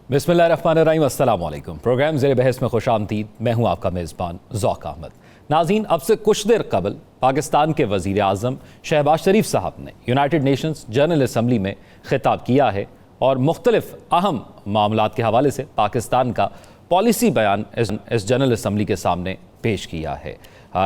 बिस्मिल्लाहिर्रहमानिर्रहीम, अस्सलाम वालेकुम। प्रोग्राम ज़ेरे बहस में खुशामदीद। मैं हूँ आपका मेज़बान ज़ौक अहमद। नाज़रीन, अब से कुछ देर कबल पाकिस्तान के वज़ीर आज़म शहबाज शरीफ साहब ने यूनाइटेड नेशंस जनरल असम्बली में खिताब किया है और मुख्तलिफ अहम मामलात के हवाले से पाकिस्तान का पॉलिसी बयान इस जनरल असम्बली के सामने पेश किया है।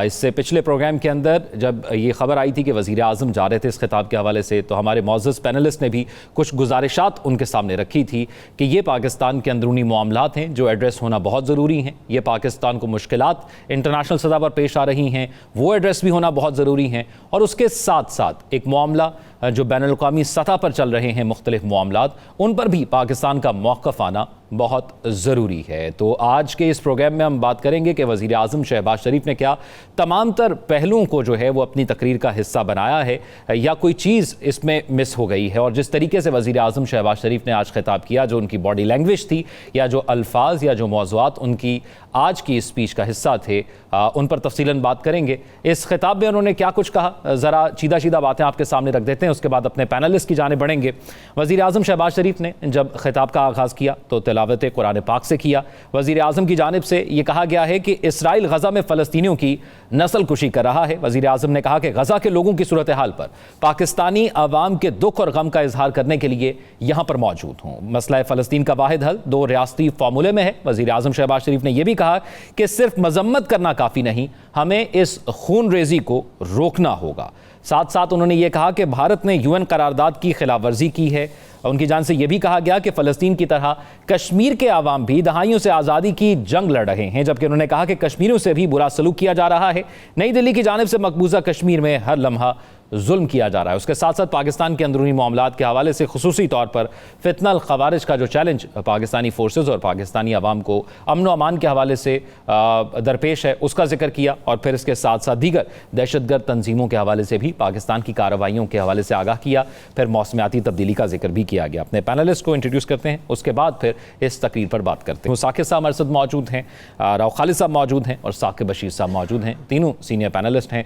इससे पिछले प्रोग्राम के अंदर जब ये खबर आई थी कि वज़ीर आज़म जा रहे थे इस खिताब के हवाले से, तो हमारे मौजूद पैनलिस्ट ने भी कुछ गुजारिशात उनके सामने रखी थी कि ये पाकिस्तान के अंदरूनी मामलात हैं जो एड्रेस होना बहुत ज़रूरी हैं। ये पाकिस्तान को मुश्किलात इंटरनेशनल सतह पर पेश आ रही हैं, वो एड्रेस भी होना बहुत ज़रूरी हैं। और उसके साथ साथ एक मामला जो बैनुल-अक़वामी सतह पर चल रहे हैं मुख्तलिफ मामलात, उन पर भी पाकिस्तान का मौक़िफ़ आना बहुत ज़रूरी है। तो आज के इस प्रोग्राम में हम बात करेंगे कि वज़ीर आज़म शहबाज शरीफ ने क्या तमाम तर पहलुओं को जो है वो अपनी तकरीर का हिस्सा बनाया है या कोई चीज़ इसमें मिस हो गई है। और जिस तरीके से वज़ीर आज़म शहबाज शरीफ ने आज खिताब किया, जो उनकी बॉडी लैंग्वेज थी या जो अल्फाज या जो मौज़ूआत उनकी आज की स्पीच का हिस्सा थे, उन पर तफसीलन बात करेंगे। इस खिताब में उन्होंने क्या कुछ कहा, ज़रा सीधा सीधा बातें आपके सामने रख देते हैं, उसके बाद अपने पैनलिस्ट की जाने बढ़ेंगे। वज़ीर आज़म शहबाज शरीफ ने जब खिताब का आगाज़ किया तो तिलावत कुरान पाक से किया। वज़ीर आज़म की जानिब से ये कहा गया है कि इसराइल गज़ा में फ़लस्तीनियों की नस्ल कुशी कर रहा है। वज़ीर आज़म ने कहा कि गज़ा के लोगों की सूरत हाल पर पाकिस्तानी अवाम के दुख और गम का इजहार करने के लिए यहाँ पर मौजूद हूँ। मसला फ़लस्तीन का वाहिद हल दो रियासती फार्मूले में है। वज़ीर आज़म शहबाज शरीफ ने यह भी कहा कि सिर्फ मजम्मत करना काफ़ी नहीं, हमें इस खून रेजी को रोकना होगा। साथ साथ उन्होंने ये कहा कि भारत ने यूएन करारदाद की खिलाफ वर्जी की है। उनकी जान से यह भी कहा गया कि फ़लस्तीन की तरह कश्मीर के आवाम भी दहाइयों से आज़ादी की जंग लड़ रहे हैं, जबकि उन्होंने कहा कि कश्मीरियों से भी बुरा सलूक किया जा रहा है। नई दिल्ली की जानिब से मकबूजा कश्मीर में हर लम्हा जुल्म किया जा रहा है। उसके साथ साथ पाकिस्तान के अंदरूनी मामलात के हवाले से खुसूसी तौर पर फितनल खवारिज का जो चैलेंज पाकिस्तानी फोर्सेज और पाकिस्तानी अवाम को अमन व अमान के हवाले से दरपेश है, उसका जिक्र किया। और फिर इसके साथ साथ दीगर दहशतगर्द तंजीमों के हवाले से भी पाकिस्तान की कार्रवाइयों के हवाले से आगाह किया। फिर मौसमियाती तब्दीली का जिक्र भी किया गया। अपने पैनलिस्ट को इंट्रोड्यूस करते हैं, उसके बाद फिर इस तकरीर पर बात करते हैं। साकिब साहब हमारे साथ मौजूद हैं, राव खालिद साहब मौजूद हैं और साकिब बशीर साहब मौजूद हैं। तीनों सीनियर पैनलिस्ट हैं।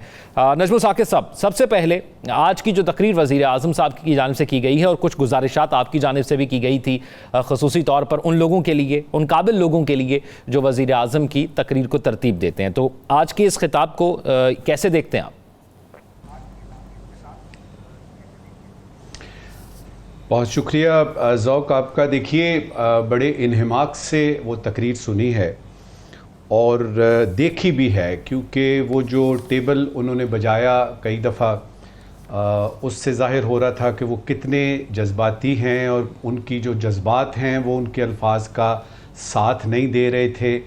नजमुल साकिब साहब, सबसे पहले आज की जो तकरीर वज़ीर आज़म साहब की जानिब से की गई है और कुछ गुजारिशात आपकी जानिब से भी की गई थी, ख़ुसूसी तौर पर उन लोगों के लिए, उन काबिल लोगों के लिए जो वज़ीर आज़म की तकरीर को तरतीब देते हैं, तो आज के इस खिताब को कैसे देखते हैं आप? बहुत शुक्रिया ज़ौक आपका। देखिए, बड़े इन्हिमाक से वो तकरीर सुनी है और देखी भी है, क्योंकि वो जो टेबल उन्होंने बजाया कई दफ़ा, उससे ज़ाहिर हो रहा था कि वो कितने जज्बाती हैं और उनकी जो जज्बात हैं वो उनके अल्फाज का साथ नहीं दे रहे थे।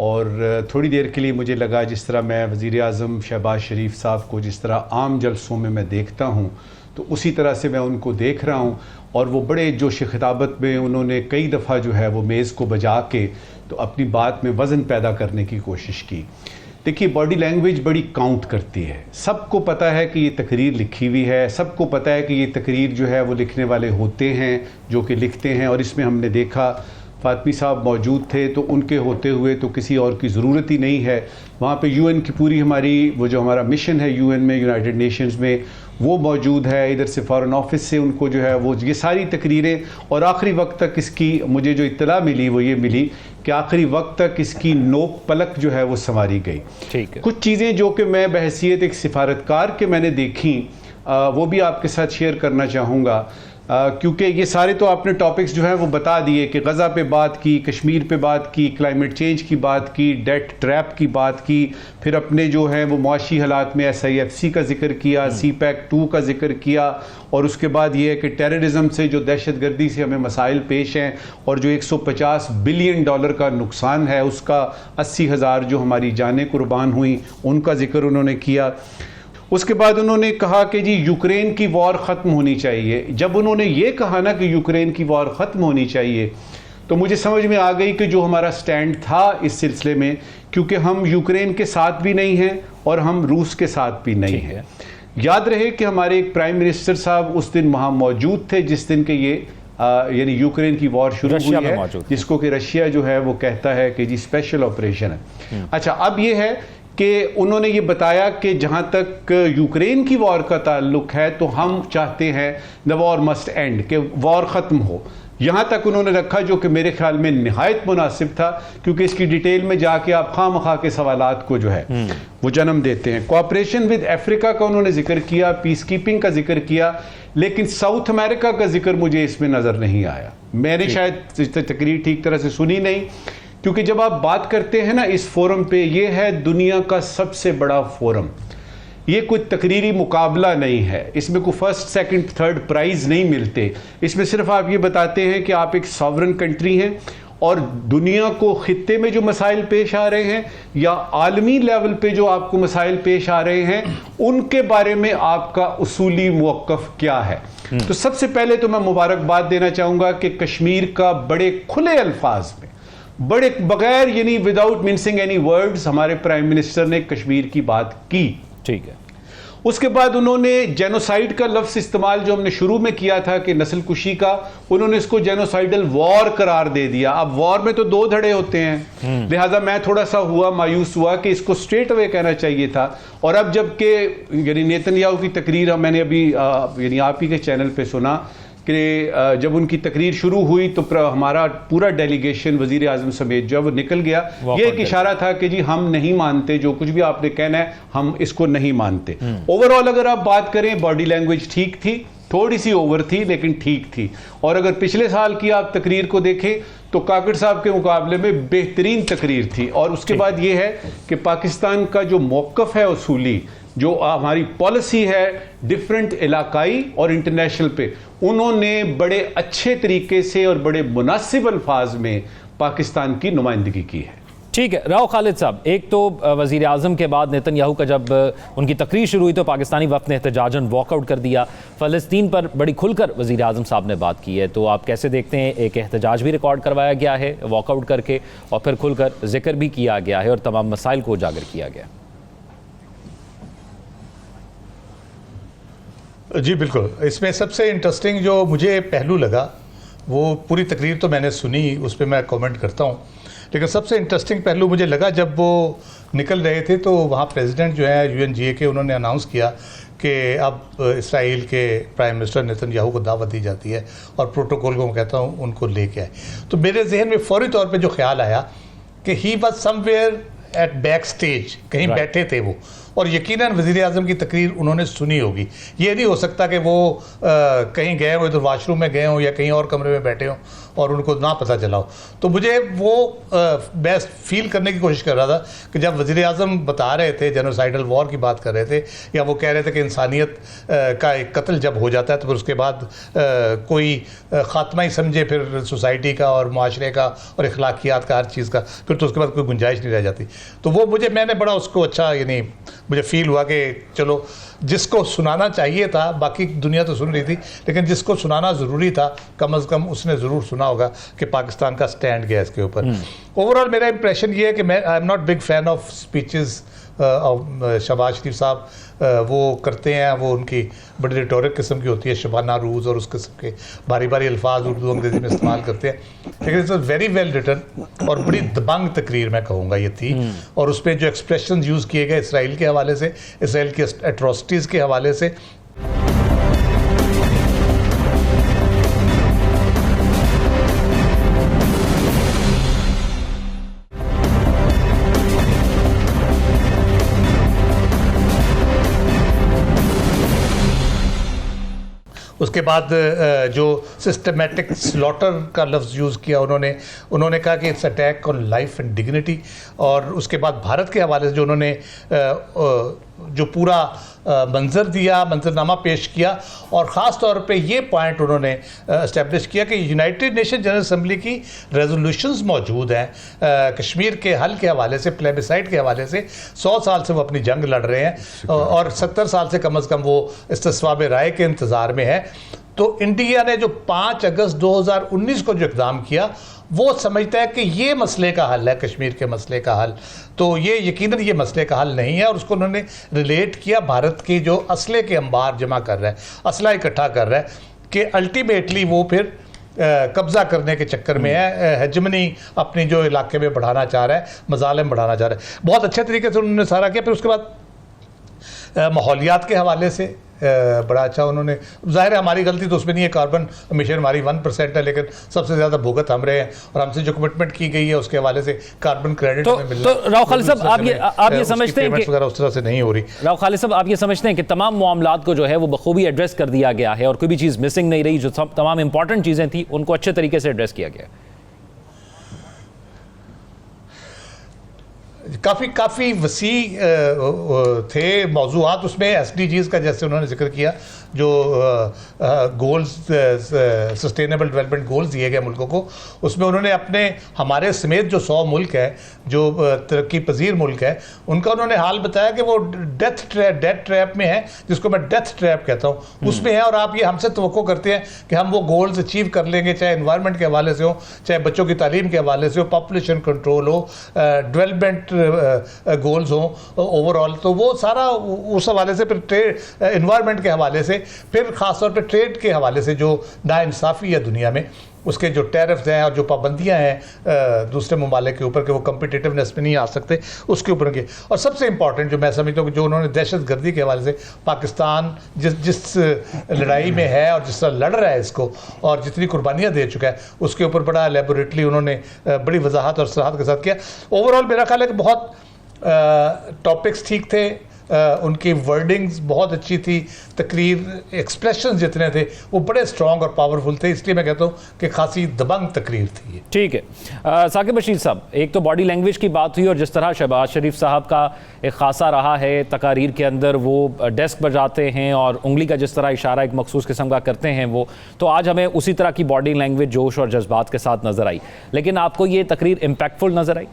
और थोड़ी देर के लिए मुझे लगा, जिस तरह मैं वज़ीर आज़म शहबाज शरीफ साहब को जिस तरह आम जलसों में मैं देखता हूँ, तो उसी तरह से मैं उनको देख रहा हूँ। और वो बड़े जोश खिताबत में उन्होंने कई दफ़ा जो है वो मेज़ को बजा के तो अपनी बात में वज़न पैदा करने की कोशिश की। देखिए, बॉडी लैंग्वेज बड़ी काउंट करती है। सबको पता है कि ये तकरीर लिखी हुई है, सबको पता है कि ये तकरीर जो है वो लिखने वाले होते हैं जो कि लिखते हैं। और इसमें हमने देखा फातमी साहब मौजूद थे, तो उनके होते हुए तो किसी और की ज़रूरत ही नहीं है। वहाँ पे यूएन की पूरी हमारी वो जो हमारा मिशन है यूएन में, यूनाइटेड नेशंस में, वो मौजूद है। इधर से फ़ॉरेन ऑफिस से उनको जो है वो ये सारी तकरीरें, और आखिरी वक्त तक इसकी मुझे जो इत्तला मिली वो ये मिली कि आखिरी वक्त तक इसकी नोक पलक जो है वो संवारी गई। ठीक है। कुछ चीज़ें जो कि मैं बहैसियत एक सिफारतकार के मैंने देखी, वो भी आपके साथ शेयर करना चाहूँगा, क्योंकि ये सारे तो आपने टॉपिक्स जो हैं वो बता दिए कि गज़ा पे बात की, कश्मीर पे बात की, क्लाइमेट चेंज की बात की, डेट ट्रैप की बात की, फिर अपने जो है वो मुआशी हालात में SIFC का जिक्र किया, CPEC 2 का जिक्र किया, और उसके बाद ये है कि टेररिज्म से जो दहशतगर्दी से हमें मसाइल पेश हैं और जो $150 बिलियन का नुकसान है, उसका 80,000 जो हमारी जानें कुर्बान हुई, उनका जिक्र उन्होंने किया। उसके बाद उन्होंने कहा कि जी यूक्रेन की वॉर ख़त्म होनी चाहिए। जब उन्होंने ये कहा ना कि यूक्रेन की वॉर ख़त्म होनी चाहिए, तो मुझे समझ में आ गई कि जो हमारा स्टैंड था इस सिलसिले में, क्योंकि हम यूक्रेन के साथ भी नहीं हैं और हम रूस के साथ भी नहीं हैं। याद रहे कि हमारे एक प्राइम मिनिस्टर साहब उस दिन वहाँ मौजूद थे जिस दिन के ये यानी यूक्रेन की वॉर शुरू हुई है, जिसको कि रशिया जो है वो कहता है कि जी स्पेशल ऑपरेशन है। अच्छा, अब ये है कि उन्होंने ये बताया कि जहाँ तक यूक्रेन की वॉर का ताल्लुक है, तो हम चाहते हैं द वॉर मस्ट एंड, कि वॉर ख़त्म हो। यहाँ तक उन्होंने रखा, जो कि मेरे ख्याल में निहायत मुनासिब था, क्योंकि इसकी डिटेल में जाके आप खामखा के सवालात को जो है वो जन्म देते हैं। कोऑपरेशन विद अफ्रीका का उन्होंने जिक्र किया, पीस कीपिंग का जिक्र किया, लेकिन साउथ अमेरिका का जिक्र मुझे इसमें नज़र नहीं आया। मैंने शायद तकरीर ठीक तरह से सुनी नहीं, क्योंकि जब आप बात करते हैं ना इस फोरम पे, ये है दुनिया का सबसे बड़ा फोरम, ये कोई तकरीरी मुकाबला नहीं है, इसमें कोई फर्स्ट सेकंड थर्ड प्राइज़ नहीं मिलते। इसमें सिर्फ आप ये बताते हैं कि आप एक सॉवरन कंट्री हैं और दुनिया को खित्ते में जो मसाइल पेश आ रहे हैं या आलमी लेवल पे जो आपको मसाइल पेश आ रहे हैं, उनके बारे में आपका उसूली मौक़िफ़ क्या है। तो सबसे पहले तो मैं मुबारकबाद देना चाहूँगा कि कश्मीर का बड़े खुले अल्फाज में, बड़े बगैर यानी विदाउट मिन्सिंग एनी वर्ड्स, हमारे प्राइम मिनिस्टर ने कश्मीर की बात की। ठीक है। उसके बाद उन्होंने जेनोसाइड का लफ्ज़ इस्तेमाल जो हमने शुरू में किया था कि नस्ल कुशी का, उन्होंने इसको जेनोसाइडल वॉर करार दे दिया। अब वॉर में तो दो धड़े होते हैं, लिहाजा मैं थोड़ा सा मायूस हुआ कि इसको स्ट्रेट अवे कहना चाहिए था। और अब जबकि यानी नेतन्याहू की तकरीर मैंने अभी यानी आप ही के चैनल पे सुना कि जब उनकी तकरीर शुरू हुई तो हमारा पूरा डेलीगेशन वजीर आजम समेत जब निकल गया, ये एक इशारा था कि जी हम नहीं मानते, जो कुछ भी आपने कहना है हम इसको नहीं मानते। ओवरऑल अगर आप बात करें, बॉडी लैंग्वेज ठीक थी, थोड़ी सी ओवर थी लेकिन ठीक थी। और अगर पिछले साल की आप तकरीर को देखें तो काकड़ साहब के मुकाबले में बेहतरीन तकरीर थी। और उसके बाद ये है कि पाकिस्तान का जो मौक़िफ़ है उसूली, जो हमारी पॉलिसी है डिफरेंट इलाकाई और इंटरनेशनल पे, उन्होंने बड़े अच्छे तरीके से और बड़े मुनासिब अल्फाज में पाकिस्तान की नुमाइंदगी की है। ठीक है। राव खालिद साहब, एक तो वज़ीर आज़म के बाद नेतन्याहू का जब उनकी तकरीर शुरू हुई तो पाकिस्तानी वफ़द ने एहतजाजन वॉकआउट कर दिया। फ़लस्तीन पर बड़ी खुलकर वज़ीर आज़म साहब ने बात की है, तो आप कैसे देखते हैं? एक एहतजाज भी रिकॉर्ड करवाया गया है वॉकआउट करके, और फिर खुलकर जिक्र भी किया गया है और तमाम मसाइल को उजागर किया गया। जी बिल्कुल। इसमें सबसे इंटरेस्टिंग जो मुझे पहलू लगा, वो पूरी तकरीर तो मैंने सुनी, उस पर मैं कमेंट करता हूँ, लेकिन सबसे इंटरेस्टिंग पहलू मुझे लगा जब वो निकल रहे थे तो वहाँ प्रेसिडेंट जो है UNGA के, उन्होंने अनाउंस किया कि अब इसराइल के प्राइम मिनिस्टर नेतन्याहू को दावत दी जाती है और प्रोटोकॉल को मैं कहता हूँ उनको लेके आए। तो मेरे जहन में फौरी तौर पे जो ख्याल आया कि he was somewhere at back stage, कहीं बैठे थे वो, और यकीनन वज़ीर आज़म की तकरीर उन्होंने सुनी होगी। ये नहीं हो सकता कि वो कहीं गए हो, इधर वाशरूम में गए हों या कहीं और कमरे में बैठे हों और उनको ना पता चला हो। तो मुझे वो मैं फील करने की कोशिश कर रहा था कि जब वज़ीर आज़म बता रहे थे, जेनोसाइडल वॉर की बात कर रहे थे, या वो कह रहे थे कि इंसानियत का एक कत्ल जब हो जाता है तो फिर उसके बाद कोई ख़ात्मा ही समझे फिर सोसाइटी का और माशरे का और अखलाकियात का, हर चीज़ का, फिर तो उसके बाद कोई गुंजाइश नहीं रह जाती। तो वो मैंने बड़ा उसको अच्छा, यानी मुझे फील हुआ कि चलो जिसको सुनाना चाहिए था, बाकी दुनिया तो सुन रही थी, लेकिन जिसको सुनाना ज़रूरी था कम अज़ कम उसने ज़रूर सुना होगा कि पाकिस्तान का स्टैंड क्या है इसके ऊपर। ओवरऑल मेरा इंप्रेशन ये है कि मैं I am not big fan of speeches Shahbaz Sharif साहब वो करते हैं, वो उनकी बड़ी रिटोरिक किस्म की होती है, शबाना रूज़ और उस किस्म के भारी भारी अल्फाज उर्दू अंग्रेज़ी में इस्तेमाल करते हैं, लेकिन इट्स वेरी वेल रिटन और बड़ी दबंग तकरीर मैं कहूँगा ये थी। और उस पर जो एक्सप्रेशन यूज़ किए गए इसराइल के हवाले से, इसराइल की एट्रोसिटीज़ के हवाले से, उसके बाद जो सिस्टमेटिक स्लॉटर का लफ्ज़ यूज़ किया उन्होंने कहा कि it's attack on life and dignity. और उसके बाद भारत के हवाले से जो उन्होंने जो पूरा मंजर दिया, मंजरनामा पेश किया, और ख़ास तौर पे ये पॉइंट उन्होंने इस्टेब्लिश किया कि यूनाइटेड नेशन जनरल असम्बली की रेजोल्यूशंस मौजूद हैं कश्मीर के हल के हवाले से, प्लेबिसाइड के हवाले से। 100 साल से वो अपनी जंग लड़ रहे हैं और 70 साल से कम अज़ कम वो इस्तिस्वाब राय के इंतज़ार में है। तो इंडिया ने जो 5 अगस्त 2019 को जो इक़दाम किया, वो समझता है कि ये मसले का हल है, कश्मीर के मसले का हल। तो ये यकीनन ये मसले का हल नहीं है, और उसको उन्होंने रिलेट किया भारत की जो असले के अंबार जमा कर रहा है, असला इकट्ठा कर रहा है, कि अल्टीमेटली वो फिर कब्ज़ा करने के चक्कर में है, हेजमनी अपनी जो इलाके में बढ़ाना चाह रहा है, मजालिम बढ़ाना चाह रहा है। बहुत अच्छे तरीके से उन्होंने सारा किया। फिर उसके बाद माहौलियात के हवाले से बड़ा अच्छा उन्होंने, जाहिर है हमारी गलती तो उसमें नहीं है, कार्बन एमिशन हमारी 1% है, लेकिन सबसे ज़्यादा भुगत हम रहे हैं और हमसे जो कमिटमेंट की गई है उसके हवाले से कार्बन क्रेडिट हमें मिल रहा है। तो राव खालिद साहब आप ये समझते हैं कि उस तरह से नहीं हो रही। राव खालिद साहब आप ये समझते हैं कि तमाम मामलात को जो है वो बखूबी एड्रेस कर दिया गया है और कोई भी चीज़ मिसिंग नहीं रही, जो तमाम इंपॉर्टेंट चीज़ें थी उनको अच्छे तरीके से एड्रेस किया गया? काफ़ी वसी थे मौज़ूआत उसमें। SDGs का जैसे उन्होंने जिक्र किया, जो गोल्स सस्टेनेबल डेवलपमेंट गोल्स दिए गए मुल्कों को, उसमें उन्होंने अपने हमारे समेत जो 100 मुल्क है जो तरक्की पजीर मुल्क है उनका उन्होंने हाल बताया कि वो डेथ ट्रैप में है, जिसको मैं डेथ ट्रैप कहता हूँ, उसमें है। और आप ये हमसे तवक्को करते हैं कि हम वो गोल्स अचीव कर लेंगे, चाहे एनवायरनमेंट के हवाले से हो, चाहे बच्चों की तालीम के हवाले से हो, पॉपुलेशन कंट्रोल हो, डेवलपमेंट गोल्स हो ओवरऑल। तो वो सारा उस हवाले से, फिर ट्रेड एनवायरनमेंट के हवाले से, फिर ख़ासतौर पे ट्रेड के हवाले से जो नाइंसाफ़ी है दुनिया में, उसके जो टैरिफ्स हैं और जो पाबंदियां हैं दूसरे ममालिक के ऊपर कि वो कम्पिटिटिवनेस में नहीं आ सकते, उसके ऊपर के। और सबसे इंपॉर्टेंट जो मैं समझता हूँ कि जो उन्होंने दहशत गर्दी के हवाले से पाकिस्तान जिस लड़ाई में है और जिस तरह लड़ रहा है इसको और जितनी कुर्बानियाँ दे चुका है, उसके ऊपर बड़ा एलेबोरेटली उन्होंने बड़ी वजाहत और सराहत के साथ किया। ओवरऑल मेरा ख्याल है कि बहुत टॉपिक्स ठीक थे, उनकी वर्डिंग्स बहुत अच्छी थी, तकरीर एक्सप्रेशंस जितने थे वो बड़े स्ट्रॉन्ग और पावरफुल थे, इसलिए मैं कहता हूँ कि खासी दबंग तकरीर थी। ठीक है साकिब बशीर साहब, एक तो बॉडी लैंग्वेज की बात हुई और जिस तरह शहबाज शरीफ साहब का एक खासा रहा है तकारीर के अंदर, वो डेस्क बजाते हैं और उंगली का जिस तरह इशारा एक मखसूस किस्म का करते हैं वो, तो आज हमें उसी तरह की बॉडी लैंग्वेज जोश और जज्बात के साथ नज़र आई। लेकिन आपको ये तकरीर इम्पैक्टफुल नज़र आई?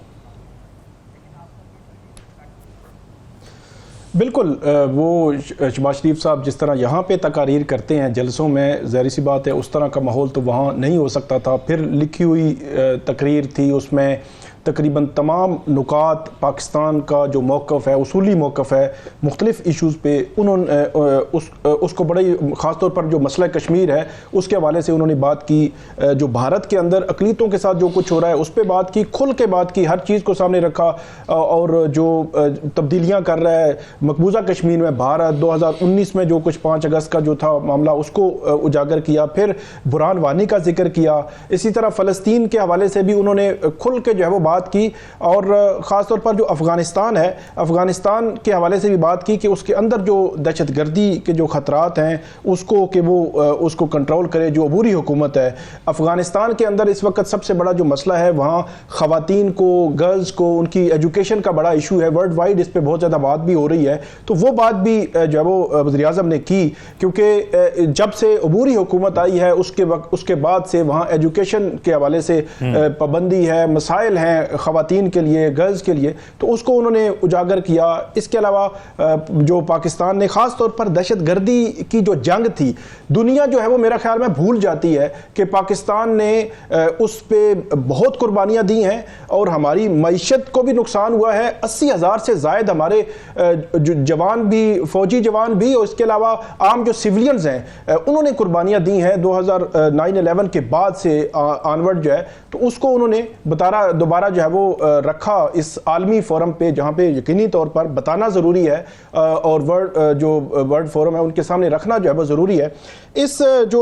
बिल्कुल, वो शहबाज शरीफ साहब जिस तरह यहाँ पे तकारीर करते हैं जलसों में, ज़ाहिर सी बात है उस तरह का माहौल तो वहाँ नहीं हो सकता था। फिर लिखी हुई तकरीर थी, उसमें तकरीबन तमाम नुकात पाकिस्तान का जो मौक़िफ़ है, उसूली मौक़िफ़ है मुख्तलिफ़ इशूज़ पे, उन्होंने उसको बड़े ख़ास तौर पर जो मसला कश्मीर है उसके हवाले से उन्होंने बात की, जो भारत के अंदर अक़लियतों के साथ जो कुछ हो रहा है उस पर बात की, खुल के बात की, हर चीज़ को सामने रखा। और जो तब्दीलियाँ कर रहा है मकबूजा कश्मीर में, भारत 2019 में जो कुछ 5 अगस्त का जो था मामला उसको उजागर किया, फिर बुरहान वानी का जिक्र किया। इसी तरह फ़लस्तीन के हवाले से भी उन्होंने खुल के जो है वो बात की, और ख़ास तौर पर जो अफ़गानिस्तान है, अफ़गानिस्तान के हवाले से भी बात की कि उसके अंदर जो दहशतगर्दी के जो ख़तरात हैं उसको कि वो उसको कंट्रोल करे, जो अबूरी हुकूमत है। अफ़गानिस्तान के अंदर इस वक्त सबसे बड़ा जो मसला है वहाँ ख़वातीन को, गर्ल्स को, उनकी एजुकेशन का बड़ा इशू है, वर्ल्ड वाइड इस पर बहुत ज़्यादा बात भी हो रही है। तो वो बात भी जो है वो वज़ीर आज़म ने की, क्योंकि जब से अबूरी हुकूमत आई है उसके बाद से वहाँ एजुकेशन के हवाले से पाबंदी है, मसाइल हैं ख़वातीन के लिए, गर्ल्स के लिए, तो उसको उन्होंने उजागर किया। इसके अलावा जो पाकिस्तान ने ख़ास तौर पर दहशतगर्दी की जो जंग थी, दुनिया जो है वो मेरा ख्याल में भूल जाती है कि पाकिस्तान ने उस पर बहुत कुर्बानियाँ दी हैं और हमारी मईशत को भी नुकसान हुआ है। 80,000 से ज़ायद हमारे जवान भी, फ़ौजी जवान भी, और इसके अलावा आम जो सिविलियंस हैं उन्होंने कुर्बानियाँ दी हैं 2009-11 के बाद से ऑनवर्ड जो है। तो उसको उन्होंने दोबारा जो है वो रखा इस आलमी फोरम पे, जहाँ पे यकीनी तौर पर बताना ज़रूरी है और वर्ल्ड फोरम है उनके सामने रखना जो है वो ज़रूरी है। इस जो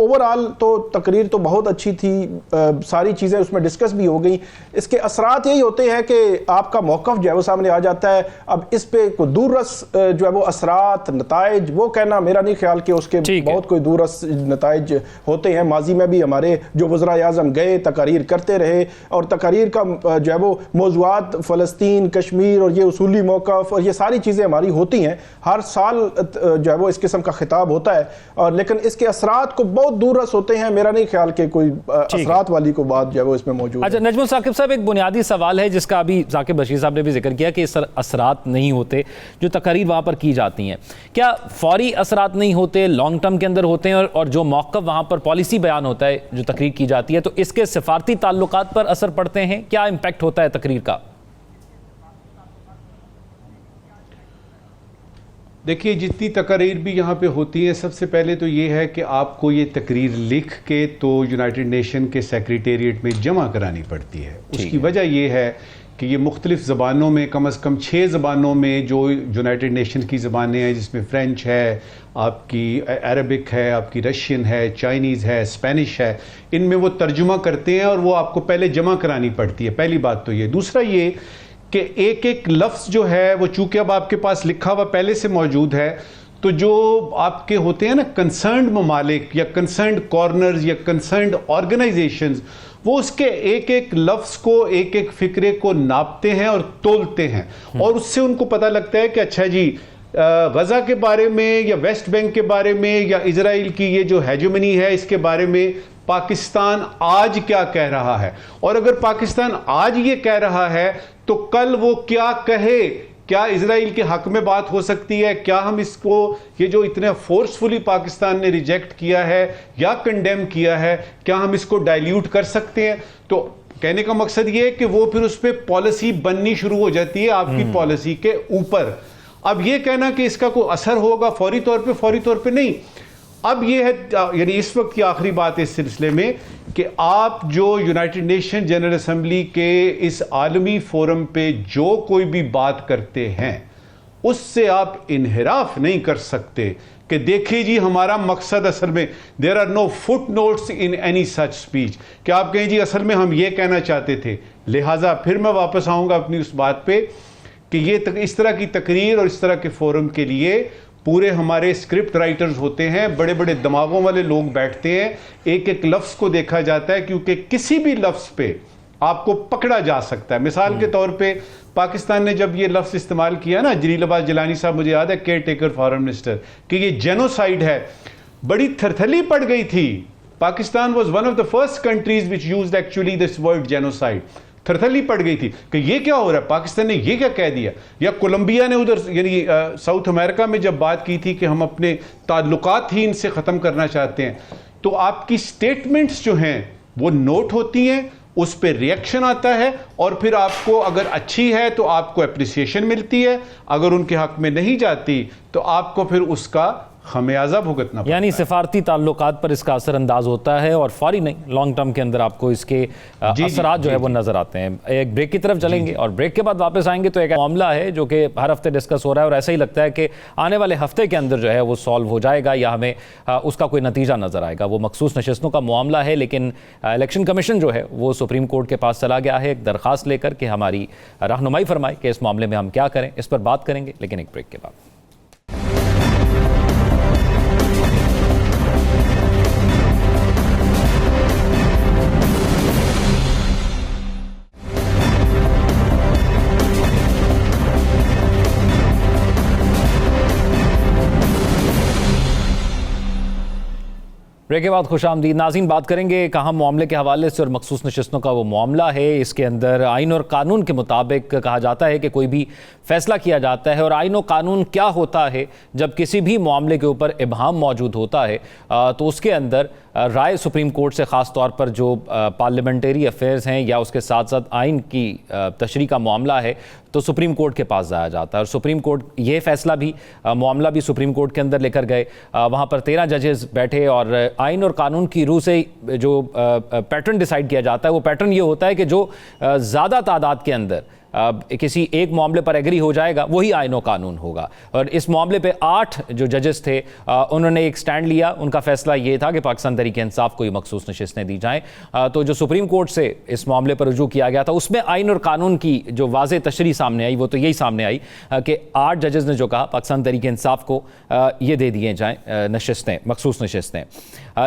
ओवरऑल तो तकरीर तो बहुत अच्छी थी, सारी चीज़ें उसमें डिस्कस भी हो गई। इसके असरात यही होते हैं कि आपका मौक़िफ़ जो है वो सामने आ जाता है। अब इस पे कोई दूररस जो है वो असरात, नताइज वो कहना मेरा नहीं ख्याल कि उसके बहुत कोई दूररस नताइज होते हैं। माजी में भी हमारे जो वज़राए आज़म गए, तकारीर करते रहे, और तकारीर का जो है वो मौज़ूआत फ़लस्तीन, कश्मीर और ये उसूली मौक़िफ़ और ये सारी चीज़ें हमारी होती हैं। हर साल जो है वो इस किस्म का खिताब होता है, और लेकिन इसके असरात को बहुत दूररस होते हैं। मेरा नहीं ख्याल कि कोई असरात वाली को बात जो है वो इसमें मौजूद है। अच्छा नजमुल साकिब साहब, एक बुनियादी सवाल है जिसका अभी साकिब बशीर साहब ने भी जिक्र किया कि इस असरात नहीं होते जो तकारीर वहाँ पर की जाती हैं। क्या फौरी असरात नहीं होते, लॉन्ग टर्म के अंदर होते हैं? और जो मौक़िफ़ वहाँ पर पॉलिसी बयान होता है, जो तकरीर की जाती है, तो इसके सिफारती ताल्लुकात पर असर पड़ते हैं? क्या इम्पैक्ट होता है तकरीर का? देखिए, जितनी तकरीर भी यहाँ पे होती है, सबसे पहले तो ये है कि आपको ये तकरीर लिख के तो यूनाइटेड नेशन के सेक्रेटेरिएट में जमा करानी पड़ती है। उसकी वजह ये है कि ये मुख्तलिफ़ ज़बानों में कम अज़ कम 6 ज़बानों में जो यूनाइटेड नेशन की ज़बानें हैं, जिसमें फ़्रेंच है, आपकी अरबिक है, आपकी रशियन है, चाइनीज़ है, स्पेनिश है, इनमें वो तर्जुमा करते हैं और वो आपको पहले जमा करानी पड़ती है। पहली बात तो ये। दूसरा ये कि एक एक लफ्ज़ जो है वो चूँकि अब आपके पास लिखा हुआ पहले से मौजूद है, तो जो आपके होते हैं ना कंसर्न्ड ममालिक या कंसर्न्ड कॉर्नर्स या कंसर्न्ड ऑर्गेनाइजेशंस, वो उसके एक एक लफ्ज़ को, एक एक फ़िक्रे को नापते हैं और तोलते हैं, और उससे उनको पता लगता है कि अच्छा जी गज़ा के बारे में या वेस्ट बैंक के बारे में या इजराइल की ये जो हेजेमनी है इसके बारे में पाकिस्तान आज क्या कह रहा है। और अगर पाकिस्तान आज ये कह रहा है तो कल वो क्या कहे, क्या इजराइल के हक में बात हो सकती है, क्या हम इसको, ये जो इतने फोर्सफुली पाकिस्तान ने रिजेक्ट किया है या कंडेम किया है, क्या हम इसको डाइल्यूट कर सकते हैं। तो कहने का मकसद ये है कि वो फिर उस पर पॉलिसी बननी शुरू हो जाती है आपकी पॉलिसी के ऊपर। अब ये कहना कि इसका कोई असर होगा फौरी तौर पे नहीं। अब ये है, यानी इस वक्त की आखिरी बात इस सिलसिले में कि आप जो यूनाइटेड नेशन जनरल असेंबली के इस आलमी फोरम पे जो कोई भी बात करते हैं उससे आप इन्हिराफ नहीं कर सकते कि देखिए जी हमारा मकसद असल में, there are no footnotes in any such speech, कि आप कहें जी असल में हम ये कहना चाहते थे। लिहाजा फिर मैं वापस आऊँगा अपनी उस बात पे कि ये इस तरह की तकरीर और इस तरह के फोरम के लिए पूरे हमारे स्क्रिप्ट राइटर्स होते हैं, बड़े बड़े दिमागों वाले लोग बैठते हैं, एक एक लफ्ज़ को देखा जाता है, क्योंकि किसी भी लफ्ज़ पे आपको पकड़ा जा सकता है। मिसाल के तौर पे पाकिस्तान ने जब ये लफ्ज़ इस्तेमाल किया ना, जलील अब्बास जिलानी साहब, मुझे याद है, केयर टेकर फॉरेन मिनिस्टर, कि ये जेनोसाइड है, बड़ी थरथली पड़ गई थी। Pakistan was one of the first countries which used actually this word genocide. थरथली पड़ गई थी कि ये क्या हो रहा है, पाकिस्तान ने ये क्या कह दिया। या कोलंबिया ने उधर यानी साउथ अमेरिका में जब बात की थी कि हम अपने ताल्लुकात ही इनसे ख़त्म करना चाहते हैं, तो आपकी स्टेटमेंट्स जो हैं वो नोट होती हैं, उस पर रिएक्शन आता है, और फिर आपको अगर अच्छी है तो आपको एप्रिसिएशन मिलती है, अगर उनके हक में नहीं जाती तो आपको फिर उसका खमियाजा भुगतना पड़ता है। यानी सिफारती ताल्लुकात पर इसका असरअंदाज होता है और फौरी नहीं, लॉन्ग टर्म के अंदर आपको इसके असरात जो है वो नजर आते हैं। एक ब्रेक की तरफ चलेंगे और ब्रेक के बाद वापस आएंगे तो एक मामला है जो कि हर हफ्ते डिस्कस हो रहा है और ऐसा ही लगता है कि आने वाले हफ्ते के अंदर जो है वो सॉल्व हो जाएगा या हमें उसका कोई नतीजा नजर आएगा। वो मखसूस नशिस्तों का मामला है, लेकिन इलेक्शन कमीशन जो है वो सुप्रीम कोर्ट के पास चला गया है एक दरख्वास्त लेकर कि हमारी रहनुमाई फरमाए कि इस मामले में हम क्या करें। इस पर बात करेंगे, लेकिन एक ब्रेक के बाद। ब्रेक के बाद खुशामदीद नाज़रीन। बात करेंगे एक अहम मामले के हवाले से और मखसूस नशिस्तों का वो मामला है। इसके अंदर आइन और कानून के मुताबिक कहा जाता है कि कोई भी फैसला किया जाता है, और आइन और कानून क्या होता है जब किसी भी मामले के ऊपर इबहाम मौजूद होता है तो उसके अंदर राय सुप्रीम कोर्ट से ख़ास तौर पर जो पार्लियामेंट्री अफेयर्स हैं या उसके साथ साथ आइन की तशरीह का मामला है तो सुप्रीम कोर्ट के पास जाया जाता है। और सुप्रीम कोर्ट ये फैसला भी मामला भी सुप्रीम कोर्ट के अंदर लेकर गए। वहाँ पर 13 जजेस बैठे और आइन और कानून की रूह से जो पैटर्न डिसाइड किया जाता है वो पैटर्न ये होता है कि जो ज़्यादा तादाद के अंदर किसी एक मामले पर एग्री हो जाएगा वही आइन और कानून होगा। और इस मामले पे 8 जो जजेस थे उन्होंने एक स्टैंड लिया। उनका फैसला ये था कि पाकिस्तान तहरीक इंसाफ को ही मखसूस नशिस्तें दी जाएं। तो जो सुप्रीम कोर्ट से इस मामले पर रुजू किया गया था उसमें आइन और कानून की जो वाज़ेह तशरीह सामने आई वो तो यही सामने आई कि 8 जजेस ने जो कहा पाकिस्तान तहरीक इंसाफ को ये दे दिए जाएँ नशिस्तें, मखसूस नशिस्तें।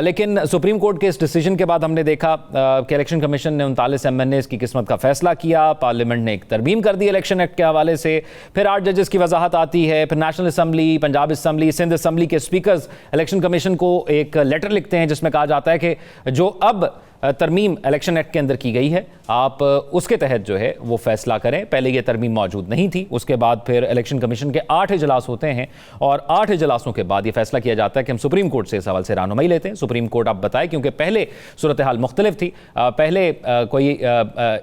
लेकिन सुप्रीम कोर्ट के इस डिसीजन के बाद हमने देखा कि इलेक्शन कमीशन ने 39 MNAs की किस्मत का फैसला किया। पार्लियामेंट ने एक तरमीम कर दी इलेक्शन एक्ट के हवाले से। फिर 8 जजेस की वजाहत आती है। फिर national assembly, Punjab assembly, Sindh assembly के स्पीकर्स इलेक्शन कमीशन को एक लेटर लिखते हैं जिसमें कहा जाता है कि जो अब तरमीम इलेक्शन एक्ट के अंदर की गई है आप उसके तहत जो है वो फैसला करें। पहले ये तरमीम मौजूद नहीं थी। उसके बाद फिर इलेक्शन कमीशन के 8 इजलास होते हैं और 8 इजलासों के बाद ये फैसला किया जाता है कि हम सुप्रीम कोर्ट से इस हवाले से रहनुमाई लेते हैं। सुप्रीम कोर्ट आप बताएं, क्योंकि पहले सूरत हाल मुख्तलिफ थी। पहले कोई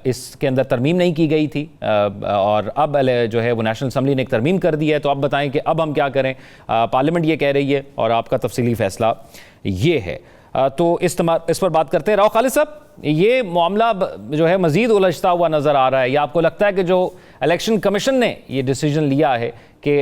इसके अंदर तरमीम नहीं की गई थी और अब जो है वो नेशनल असम्बली ने एक तरमीम कर दी है। तो आप बताएं कि अब हम क्या करें। पार्लियामेंट ये कह रही है और आपका तफसीली फैसला ये है। तो इस पर बात करते हैं। राव खालिद साहब, ये मामला जो है मजीद उलझता हुआ नज़र आ रहा है, या आपको लगता है कि जो इलेक्शन कमीशन ने ये डिसीजन लिया है कि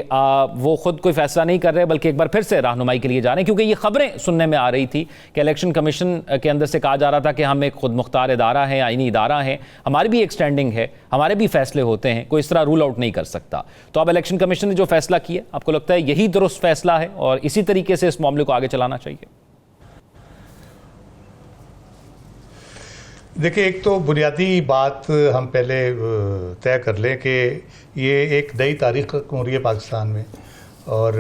वो खुद कोई फैसला नहीं कर रहे बल्कि एक बार फिर से रहनुमाई के लिए जा रहे हैं? क्योंकि ये खबरें सुनने में आ रही थी कि इलेक्शन कमीशन के अंदर से कहा जा रहा था कि हम एक खुद मुख्तार इदारा है, आईनी इदारा है, हमारी भी एक स्टैंडिंग है, हमारे भी फैसले होते हैं, कोई इस तरह रूल आउट नहीं कर सकता। तो अब इलेक्शन कमीशन ने जो फैसला किया, आपको लगता है यही दुरुस्त फैसला है और इसी तरीके से इस मामले को आगे चलाना चाहिए? देखिए, एक तो बुनियादी बात हम पहले तय कर लें कि ये एक नई तारीख हो रही है पाकिस्तान में, और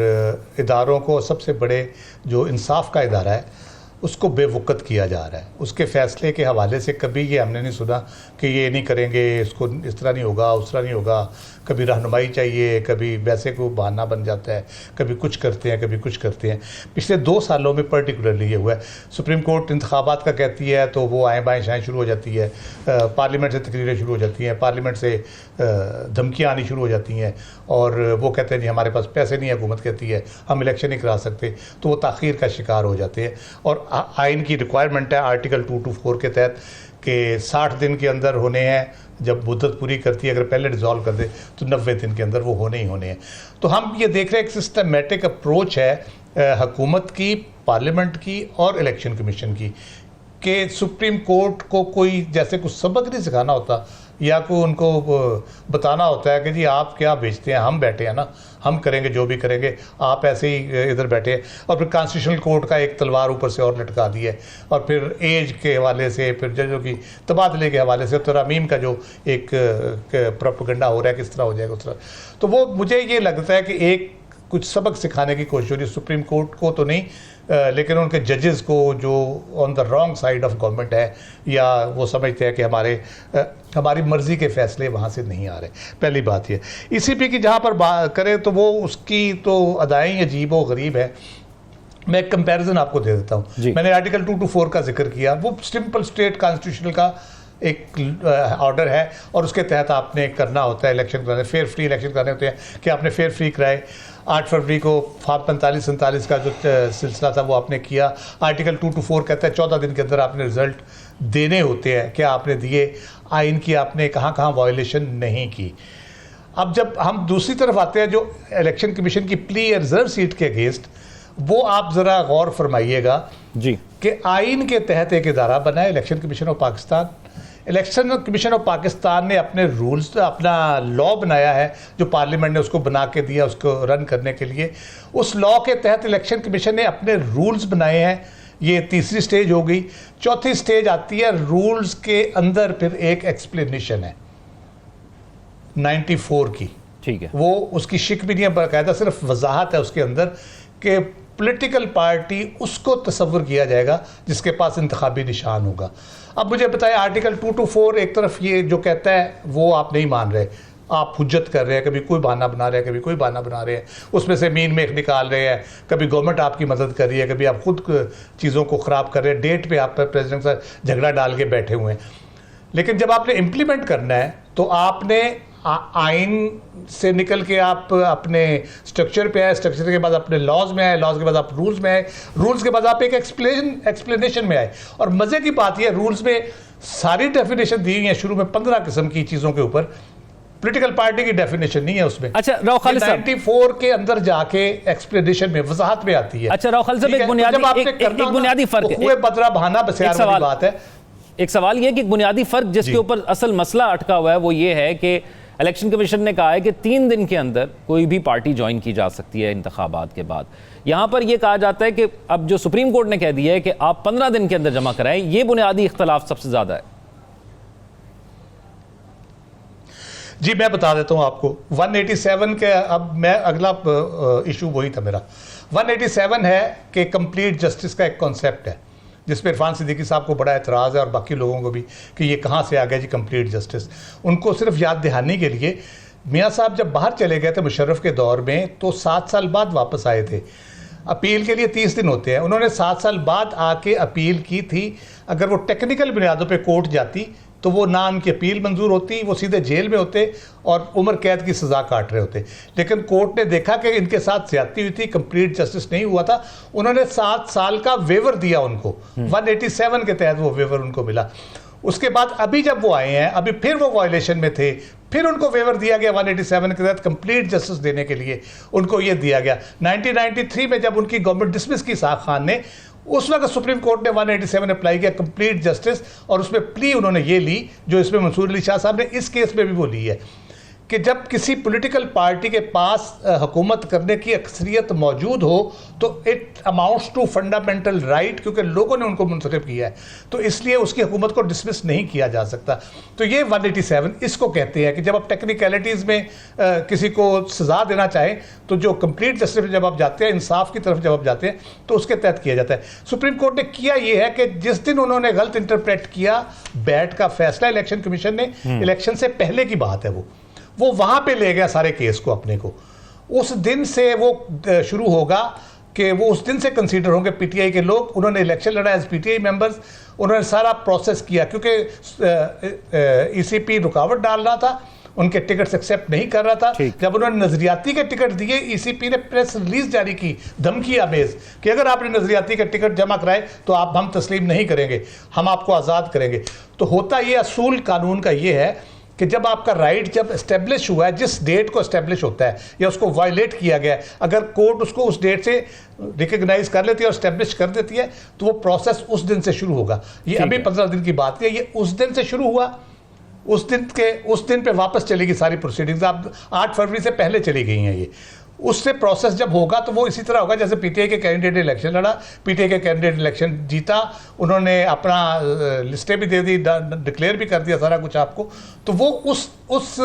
इदारों को सबसे बड़े जो इंसाफ का इदारा है उसको बेवक़्त किया जा रहा है। उसके फ़ैसले के हवाले से कभी ये हमने नहीं सुना कि ये नहीं करेंगे, इसको इस तरह नहीं होगा, उस तरह नहीं होगा। कभी रहनुमाई चाहिए, कभी वैसे को बहाना बन जाता है, कभी कुछ करते हैं, कभी कुछ करते हैं। पिछले 2 सालों में पर्टिकुलरली ये हुआ है। सुप्रीम कोर्ट इंतखाबात का कहती है तो वो आएँ बाएँ शाएँ शुरू हो जाती है, पार्लियामेंट से तकरीरें शुरू हो जाती हैं, पार्लियामेंट से धमकियाँ आनी शुरू हो जाती हैं, और वो कहते हैं नहीं हमारे पास पैसे नहीं है, हुकूमत कहती है हम इलेक्शन नहीं करा सकते, तो वो ताख़ीर का शिकार हो जाते हैं। और आइन की रिक्वायरमेंट है आर्टिकल 224 के तहत कि 60 दिन के अंदर होने हैं, जब मुद्दत पूरी करती है, अगर पहले डिज़ोल्व कर दे तो 90 दिन के अंदर वो होने ही होने हैं। तो हम ये देख रहे हैं एक सिस्टमेटिक अप्रोच है हुकूमत की, पार्लियामेंट की और इलेक्शन कमीशन की, कि सुप्रीम कोर्ट को कोई जैसे कुछ सबक नहीं सिखाना होता या कोई उनको बताना होता है कि जी आप क्या बेचते हैं, हम बैठे हैं ना, हम करेंगे जो भी करेंगे, आप ऐसे ही इधर बैठे हैं। और फिर कॉन्स्टिट्यूशनल कोर्ट का एक तलवार ऊपर से और लटका दी है, और फिर एज के हवाले से, फिर जजों की तबादले के हवाले से, तरमीम का जो एक प्रोपेगेंडा हो रहा है किस तरह हो जाएगा उस तरह। तो वो मुझे ये लगता है कि एक कुछ सबक सिखाने की कोशिश हो रही है सुप्रीम कोर्ट को तो नहीं, लेकिन उनके जजेस को जो on the wrong side of government है, या वो समझते हैं कि हमारी मर्ज़ी के फ़ैसले वहाँ से नहीं आ रहे। पहली बात ये। इसी पे कि जहाँ पर बात करें तो वो उसकी तो अदाएँ अजीब व गरीब है। मैं एक कंपैरिजन आपको दे देता हूँ। मैंने आर्टिकल 224 का जिक्र किया, वो सिंपल स्टेट कॉन्स्टिट्यूशनल का एक ऑर्डर है, और उसके तहत आपने करना होता है इलेक्शन कराने, फेयर फ्री इलेक्शन कराने होते हैं कि आपने फेयर फ्री कराए। 8 फरवरी को 45-47 का जो सिलसिला था वो आपने किया। आर्टिकल 224 कहता है 14 दिन के अंदर आपने रिजल्ट देने होते हैं, क्या आपने दिए, आइन की आपने कहाँ कहाँ वायलेशन नहीं की। अब जब हम दूसरी तरफ आते हैं जो इलेक्शन कमीशन की प्ली या रिजर्व सीट के अगेंस्ट, वो आप ज़रा गौर फरमाइएगा जी कि आइन के तहत एक इदारा बना है election commission of Pakistan. Election commission of Pakistan ने अपने रूल्स, अपना लॉ बनाया है जो पार्लियामेंट ने उसको बना के दिया उसको रन करने के लिए। उस लॉ के तहत इलेक्शन कमीशन ने अपने रूल्स बनाए हैं। ये तीसरी स्टेज हो गई। चौथी स्टेज आती है रूल्स के अंदर फिर एक एक्सप्लेनेशन है 94 की, ठीक है, वो उसकी शिक भी नहीं है, बाकायदा सिर्फ वजाहत है उसके अंदर कि पॉलिटिकल पार्टी उसको तस्वर किया जाएगा जिसके पास इंतखाबी निशान होगा। अब मुझे बताएं, आर्टिकल 224 एक तरफ ये जो कहता है वो आप नहीं मान रहे, आप हुज्जत कर रहे हैं, कभी कोई बहाना बना रहे हैं, कभी कोई बहाना बना रहे हैं, उसमें से मीन मेख निकाल रहे हैं, कभी गवर्नमेंट आपकी मदद कर रही है, कभी आप खुद चीज़ों को ख़राब कर रहे हैं, डेट पे आप प्रेसिडेंट से झगड़ा डाल के बैठे हुए हैं। लेकिन जब आपने इम्प्लीमेंट करना है तो आपने आइन से निकल के आप अपने स्ट्रक्चर पे आए, स्ट्रक्चर के बाद अपने लॉज में आए, लॉज के बाद आप रूल्स में आए, रूल्स के बाद आप एक एक्सप्लेनेशन में आए। और मज़े की बात यह, रूल्स में सारी डेफिनेशन दी हुई है शुरू में 15 किस्म की चीज़ों के ऊपर, पॉलिटिकल पार्टी की डेफिनेशन नहीं है उसमें। अच्छा राव खालिद साहब, 94 के अंदर जाके एक्सप्लेनेशन में वजाहत में आती है। अच्छा राव खालिद साहब, एक बुनियादी फर्क है, बदरा बहाना बसियार वाली बात है। एक सवाल ये कि एक बुनियादी फर्क जिसके ऊपर असल मसला अटका हुआ है वो ये है कि इलेक्शन कमीशन ने कहा है कि 3 दिन के अंदर कोई भी पार्टी ज्वाइन की जा सकती है इंतखाबात के बाद। यहाँ पर यह कहा जाता है कि अब जो सुप्रीम कोर्ट ने कह दिया है कि आप 15 दिन के अंदर जमा कराएं, ये बुनियादी इख्तलाफ सबसे ज्यादा है। जी मैं बता देता हूँ आपको 187 के, अब मैं अगला इशू वही था मेरा। 187 है कि कंप्लीट जस्टिस का एक कॉन्सेप्ट है जिसमें इरफान सिद्दीकी साहब को बड़ा एतराज़ है और बाकी लोगों को भी कि ये कहाँ से आ गया जी कंप्लीट जस्टिस। उनको सिर्फ याद दहानी के लिए, मियाँ साहब जब बाहर चले गए थे मुशर्रफ के दौर में तो 7 साल बाद वापस आए थे। अपील के लिए 30 दिन होते हैं, उन्होंने 7 साल बाद आके अपील की थी। अगर वो टेक्निकल बुनियादों पे कोर्ट जाती तो वो ना उनकी अपील मंजूर होती, वो सीधे जेल में होते और उम्र कैद की सज़ा काट रहे होते। लेकिन कोर्ट ने देखा कि इनके साथ ज्यादती हुई थी, कंप्लीट जस्टिस नहीं हुआ था, उन्होंने 7 साल का वेवर दिया उनको, 187 के तहत वो वेवर उनको मिला। उसके बाद अभी जब वो आए हैं, अभी फिर वो वायलेशन में थे, फिर उनको वेवर दिया गया 187 के तहत कंप्लीट जस्टिस देने के लिए उनको ये दिया गया। 1993 में जब उनकी गवर्नमेंट डिसमिस की साख खान ने, उस वक्त सुप्रीम कोर्ट ने 187 अप्लाई किया कंप्लीट जस्टिस, और उसमें प्ली उन्होंने ये ली जो इसमें मंसूर अली शाह साहब ने इस केस में भी वो ली है कि जब किसी पॉलिटिकल पार्टी के पास हुकूमत करने की अक्सरियत मौजूद हो तो it amounts to fundamental right, क्योंकि लोगों ने उनको मुंतखब किया है, तो इसलिए उसकी हुकूमत को डिसमिस नहीं किया जा सकता। तो ये 187 इसको कहते हैं कि जब आप टेक्निकलिटीज़ में किसी को सज़ा देना चाहें तो जो कंप्लीट जस्टिस जब आप जाते हैं, इंसाफ की तरफ जब आप जाते हैं, तो उसके तहत किया जाता है। सुप्रीम कोर्ट ने किया ये है कि जिस दिन उन्होंने गलत इंटरप्रेट किया बैट का फैसला इलेक्शन कमीशन ने, इलेक्शन से पहले की बात है, वो वहां पे ले गया सारे केस को अपने को। उस दिन से वो शुरू होगा कि वो उस दिन से कंसीडर होंगे पीटीआई के लोग। उन्होंने इलेक्शन लड़ा एज पीटीआई मेंबर्स, उन्होंने सारा प्रोसेस किया, क्योंकि ईसीपी रुकावट डाल रहा था, उनके टिकट्स एक्सेप्ट नहीं कर रहा था। जब उन्होंने नजरियाती के टिकट दिए, ईसीपी ने प्रेस रिलीज जारी की धमकी आमेज कि अगर आपने नजरियाती के टिकट जमा कराए तो हम तस्लीम नहीं करेंगे, हम आपको आज़ाद करेंगे। तो होता ये असूल कानून का ये है कि जब आपका राइट जब एस्टेब्लिश हुआ है, जिस डेट को एस्टेब्लिश होता है या उसको वायलेट किया गया है, अगर कोर्ट उसको उस डेट से रिकग्नाइज कर लेती है और एस्टेब्लिश कर देती है तो वो प्रोसेस उस दिन से शुरू होगा। ये अभी 15 दिन की बात है, ये उस दिन से शुरू हुआ, उस दिन पे वापस चलेगी सारी प्रोसीडिंग्स। आप 8 फरवरी से पहले चली गई हैं ये। उससे प्रोसेस जब होगा तो वो इसी तरह होगा जैसे पीटीआई के कैंडिडेट इलेक्शन लड़ा, पीटीआई के कैंडिडेट इलेक्शन जीता, उन्होंने अपना लिस्टें भी दे दी, डिक्लेयर भी कर दिया सारा कुछ आपको, तो वो उस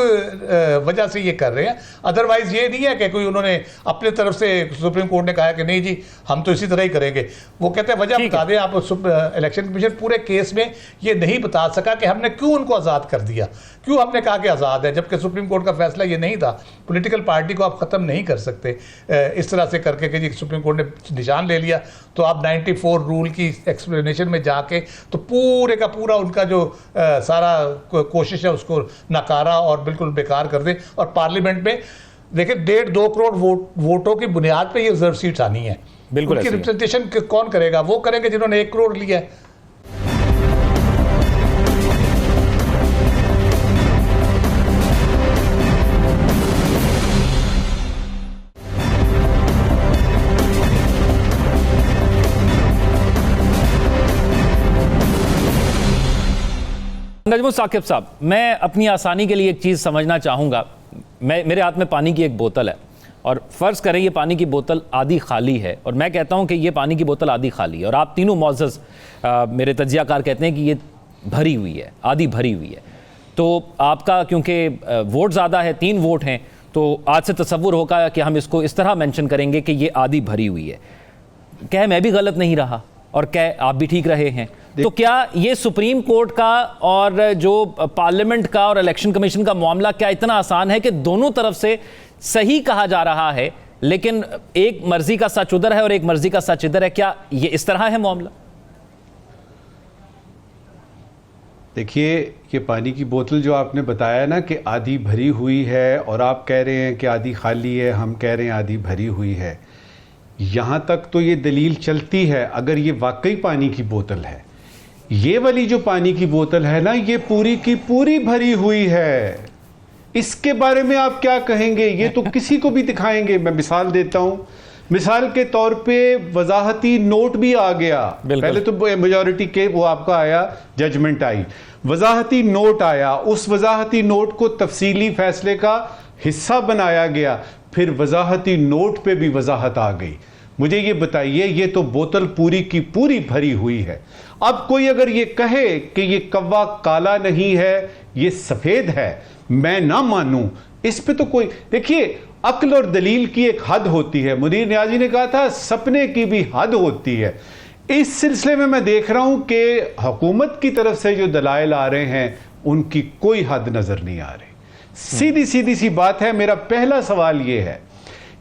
वजह से ये कर रहे हैं। अदरवाइज ये नहीं है कि कोई उन्होंने अपने तरफ से सुप्रीम कोर्ट ने कहा कि नहीं जी हम तो इसी तरह ही करेंगे। वो कहते हैं वजह बता दें आप। इलेक्शन कमीशन पूरे केस में ये नहीं बता सका कि हमने क्यों उनको आज़ाद कर दिया, क्यों हमने कहा कि आज़ाद है, जबकि सुप्रीम कोर्ट का फैसला ये नहीं था। पॉलिटिकल पार्टी को आप ख़त्म नहीं कर सकते इस तरह से करके कि जी सुप्रीम कोर्ट ने निशान ले लिया तो आप 94 रूल की एक्सप्लेनेशन में जाके तो पूरे का पूरा उनका जो सारा कोशिश है उसको नकारा और बिल्कुल बेकार कर दें। और पार्लियामेंट में देखिए 1.5-2 करोड़ वोटों की बुनियाद पे ये रिजर्व सीट्स आनी है। बिल्कुल उनकी रिप्रेजेंटेशन कौन करेगा? वो करेंगे जिन्होंने 1 करोड़ लिया है। नजमुल साकिब साहब, मैं अपनी आसानी के लिए एक चीज़ समझना चाहूँगा। मेरे हाथ में पानी की एक बोतल है और फ़र्ज़ करें ये पानी की बोतल आधी खाली है और मैं कहता हूँ कि ये पानी की बोतल आधी खाली है और आप तीनों मौज़ज़ मेरे तज्ज़ियाकार कहते हैं कि ये भरी हुई है, आधी भरी हुई है। तो आपका क्योंकि वोट ज़्यादा है, 3 वोट हैं, तो आज से तसव्वुर होगा कि हम इसको इस तरह मेंशन करेंगे कि ये आधी भरी हुई है। क्या मैं भी गलत नहीं रहा और क्या आप भी ठीक रहे हैं? तो क्या ये सुप्रीम कोर्ट का और जो पार्लियामेंट का और इलेक्शन कमीशन का मामला क्या इतना आसान है कि दोनों तरफ से सही कहा जा रहा है लेकिन एक मर्जी का सच उधर है और एक मर्जी का सच इधर है? क्या ये इस तरह है मामला? देखिए, ये पानी की बोतल जो आपने बताया ना कि आधी भरी हुई है और आप कह रहे हैं कि आधी खाली है, हम कह रहे हैं आधी भरी हुई है, यहाँ तक तो ये दलील चलती है अगर ये वाकई पानी की बोतल है। ये वाली जो पानी की बोतल है ना, ये पूरी की पूरी भरी हुई है। इसके बारे में आप क्या कहेंगे? ये तो किसी को भी दिखाएंगे। मैं मिसाल देता हूं, मिसाल के तौर पे वजाहती नोट भी आ गया। पहले तो मेजॉरिटी के वो आपका आया, जजमेंट आई, वजाहती नोट आया, उस वजाहती नोट को तफसीली फैसले का हिस्सा बनाया गया, फिर वजाहती नोट पे भी वजाहत आ गई। मुझे ये बताइए, ये तो बोतल पूरी की पूरी भरी हुई है। अब कोई अगर ये कहे कि ये कव्वा काला नहीं है, ये सफेद है, मैं ना मानूं, इस पे तो कोई, देखिए अक्ल और दलील की एक हद होती है। मुनीर नियाज़ी ने कहा था सपने की भी हद होती है। इस सिलसिले में मैं देख रहा हूं कि हुकूमत की तरफ से जो दलाइल आ रहे हैं उनकी कोई हद नजर नहीं आ रही। सीधी सी बात है। मेरा पहला सवाल यह है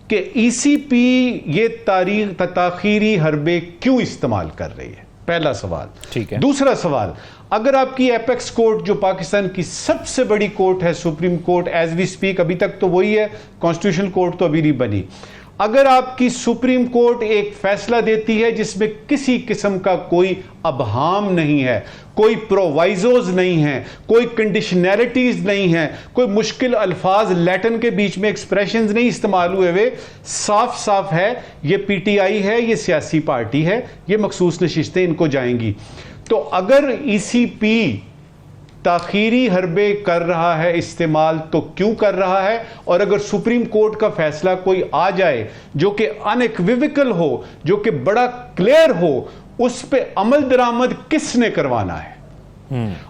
कि ईसीपी ये ताखीरी हरबे क्यों इस्तेमाल कर रही है? पहला सवाल। ठीक है। दूसरा सवाल, अगर आपकी एपेक्स कोर्ट जो पाकिस्तान की सबसे बड़ी कोर्ट है, supreme court, as we speak अभी तक तो वही है, कॉन्स्टिट्यूशनल कोर्ट तो अभी नहीं बनी, अगर आपकी सुप्रीम कोर्ट एक फैसला देती है जिसमें किसी किस्म का कोई अबहाम नहीं है, कोई प्रोवाइजोज नहीं है, कोई कंडीशनैलिटीज नहीं है, कोई मुश्किल अल्फाज लैटिन के बीच में एक्सप्रेशंस नहीं इस्तेमाल हुए हुए, साफ साफ है ये पीटीआई है, ये सियासी पार्टी है, ये मखसूस नशिस्तें इनको जाएंगी। तो अगर ईसीपी ताखीरी हरबे कर रहा है इस्तेमाल तो क्यों कर रहा है, और अगर सुप्रीम कोर्ट का फैसला कोई आ जाए जो कि अनइक्विवोकल हो, जो कि बड़ा क्लियर हो, उस पे अमल दरामद किसने करवाना है?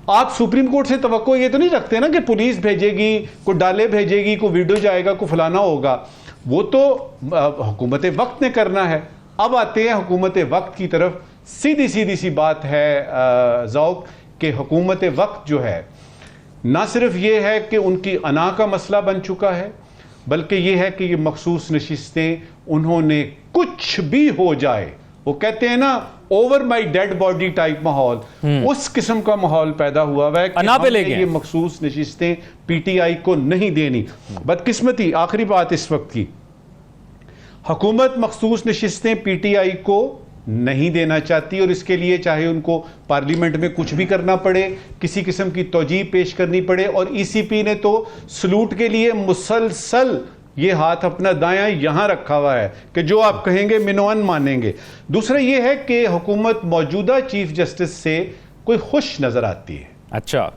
आप सुप्रीम कोर्ट से तवक्को ये तो नहीं रखते ना कि पुलिस भेजेगी, को डाले भेजेगी, को वीडियो जाएगा, को फलाना होगा। वो तो हुकूमत वक्त ने करना है। अब आते हैं हुकूमत वक्त की तरफ। सीधी सीधी सी बात है ज़ौक कि हुकूमत वक्त जो है ना सिर्फ ये है कि उनकी अना का मसला बन चुका है, बल्कि ये है कि ये मखसूस नशिस्तें उन्होंने कुछ भी हो जाए, वो कहते हैं ना over my dead body type माहौल, उस किस्म का माहौल पैदा हुआ है कि अना पे ले गए। ये मखसूस नशिस्तें पीटीआई को नहीं देनी। बदकिस्मती आखिरी बात इस वक्त की, हुकूमत मखसूस नशिस्तें पीटीआई को नहीं देना चाहती, और इसके लिए चाहे उनको पार्लियामेंट में कुछ भी करना पड़े, किसी किस्म की तौजीह पेश करनी पड़े, और ईसीपी ने तो सलूट के लिए मुसलसल ये हाथ अपना दायां यहां रखा हुआ है कि जो आप कहेंगे मिनोअन मानेंगे। दूसरा ये है कि हुकूमत मौजूदा चीफ जस्टिस से कोई खुश नजर आती है। अच्छा,